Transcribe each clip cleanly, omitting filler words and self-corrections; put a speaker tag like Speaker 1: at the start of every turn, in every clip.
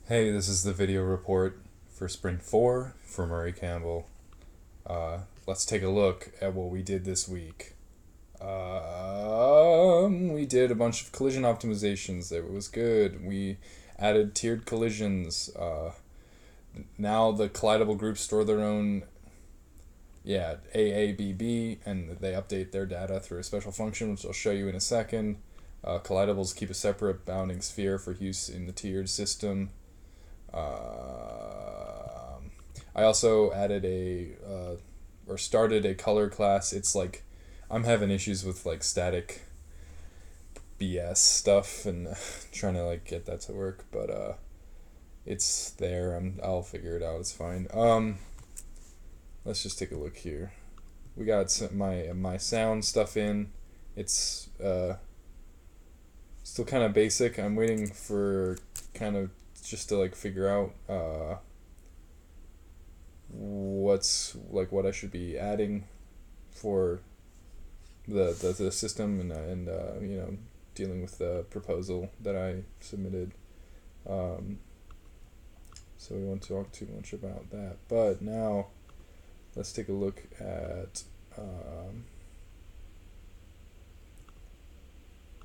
Speaker 1: Hey, this is the video report for Sprint 4 for Murray Campbell. Let's take a look at what we did this week. We did a bunch of collision optimizations. It was good. We added tiered collisions. Now the collidable groups store their own, AABB, and they update their data through a special function, which I'll show you in a second. Collidables keep a separate bounding sphere for use in the tiered system. I also added or started a color class. It's like I'm having issues with like static BS stuff and trying to like get that to work, but it's there. I'll figure it out. It's fine. Let's just take a look here. We got my sound stuff in. It's still kind of basic. I'm waiting for kind of just to like figure out what I should be adding for the system and dealing with the proposal that I submitted. So we won't talk too much about that. But now let's take a look at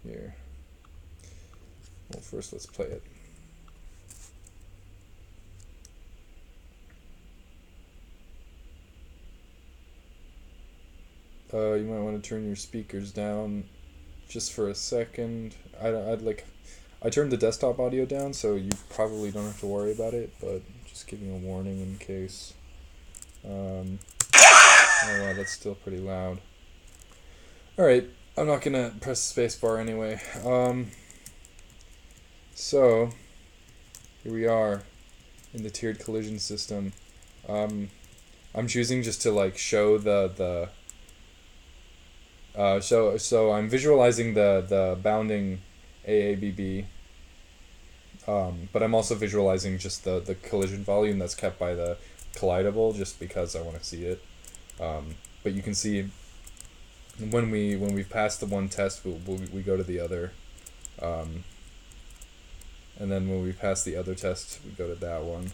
Speaker 1: here. Well, first let's play it. You might want to turn your speakers down just for a second. I turned the desktop audio down, so you probably don't have to worry about it, but just giving a warning in case. Oh wow, that's still pretty loud. Alright, I'm not gonna press the spacebar anyway. So here we are in the tiered collision system. I'm choosing just to like show so I'm visualizing the bounding AABB, but I'm also visualizing just the collision volume that's kept by the collidable, just because I want to see it. But you can see when we've passed the one test, we go to the other, and then when we pass the other test, we go to that one.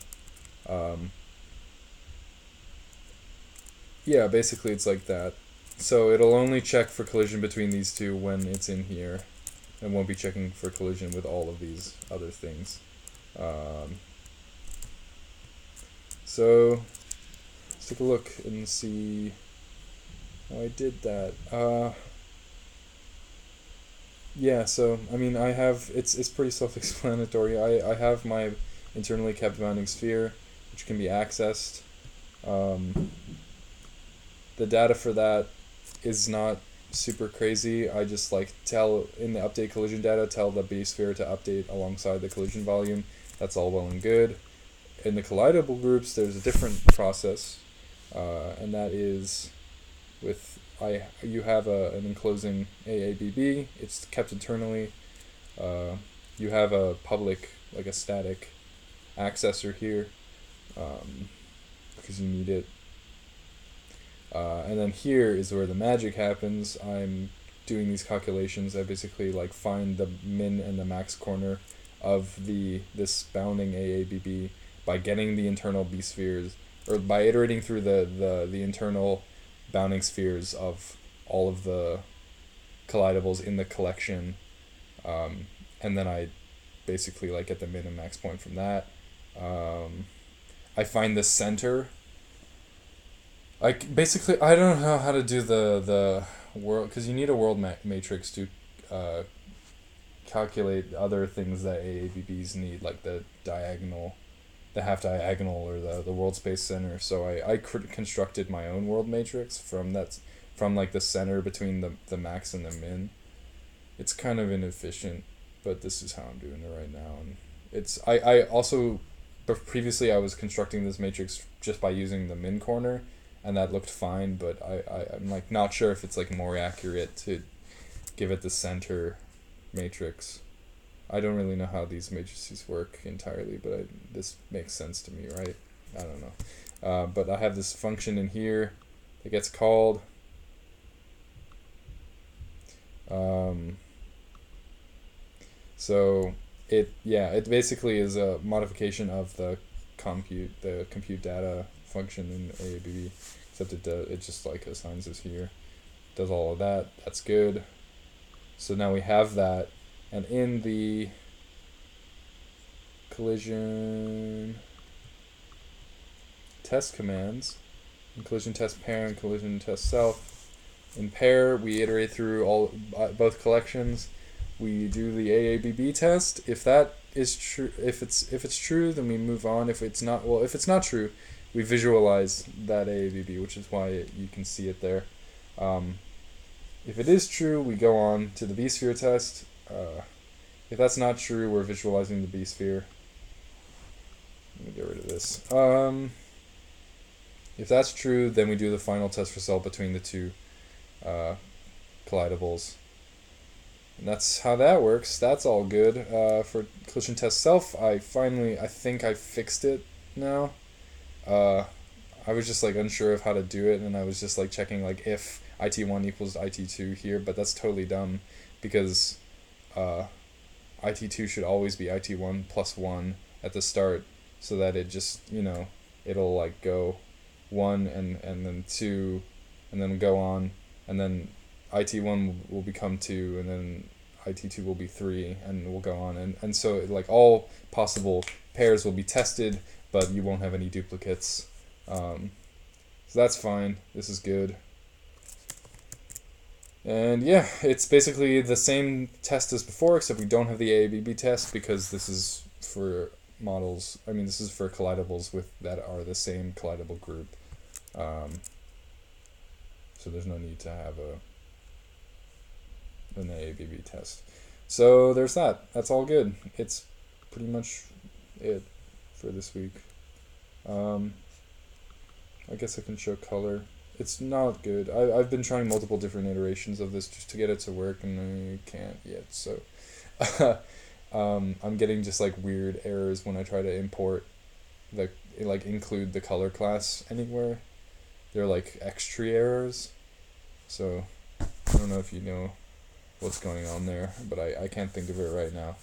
Speaker 1: Yeah, basically it's like that. So it'll only check for collision between these two when it's in here, and won't be checking for collision with all of these other things. So let's take a look and see how I did that. Yeah, so I mean it's pretty self-explanatory. I have my internally kept bounding sphere, which can be accessed. The data for that is not super crazy. I just like tell in the update collision data, tell the B sphere to update alongside the collision volume. That's all well and good. In the collidable groups, there's a different process, and that is you have an enclosing AABB. It's kept internally. You have a public, like a static accessor here, because you need it. And then here is where the magic happens. I'm doing these calculations. I basically like find the min and the max corner of this bounding AABB by getting the internal B spheres, or by iterating through the internal bounding spheres of all of the collidables in the collection, and then I basically like get the min and max point from that. I find the center. I don't know how to do the world, because you need a world matrix to calculate other things that AABBs need, like the half diagonal, or the world space center. So I constructed my own world matrix from like the center between the max and the min. It's kind of inefficient, but this is how I'm doing it right now. And I also, but previously I was constructing this matrix just by using the min corner, and that looked fine, but I'm like not sure if it's like more accurate to give it the center matrix. I don't really know how these matrices work entirely, but this makes sense to me, right? I don't know. But I have this function in here that gets called. So it basically is a modification of the compute data function in AABB, except it just like assigns this here, does all of that. That's good. So now we have that, and in the collision test commands, in collision test pair and collision test self, in pair we iterate through all both collections. We do the AABB test. If that is true, if it's true, then we move on. If it's not, well, if it's not true, we visualize that AABB, which is why you can see it there. If it is true, we go on to the B-sphere test. If that's not true, we're visualizing the B-sphere. Let me get rid of this. If that's true, then we do the final test result between the two collidables. And that's how that works. That's all good. For collision test self, I think I fixed it now. I was just like unsure of how to do it, and I was just like checking like if IT1 equals IT2 here, but that's totally dumb, because IT2 should always be IT1 plus 1 at the start, so that it just, it'll like go 1 and then 2, and then go on, and then IT1 will become 2, and then IT2 will be 3, and we'll go on, and so like all possible pairs will be tested, but you won't have any duplicates. So that's fine. This is good. And yeah, it's basically the same test as before, except we don't have the AABB test, because this is for models. I mean, this is for collidables that are the same collidable group. So there's no need to have an AABB test. So there's that. That's all good. It's pretty much it for this week. I guess I can show color. It's not good. I've been trying multiple different iterations of this just to get it to work, and I can't yet. So I'm getting just like weird errors when I try to import include the color class anywhere. They're like extra errors. So I don't know if you know what's going on there, but I can't think of it right now.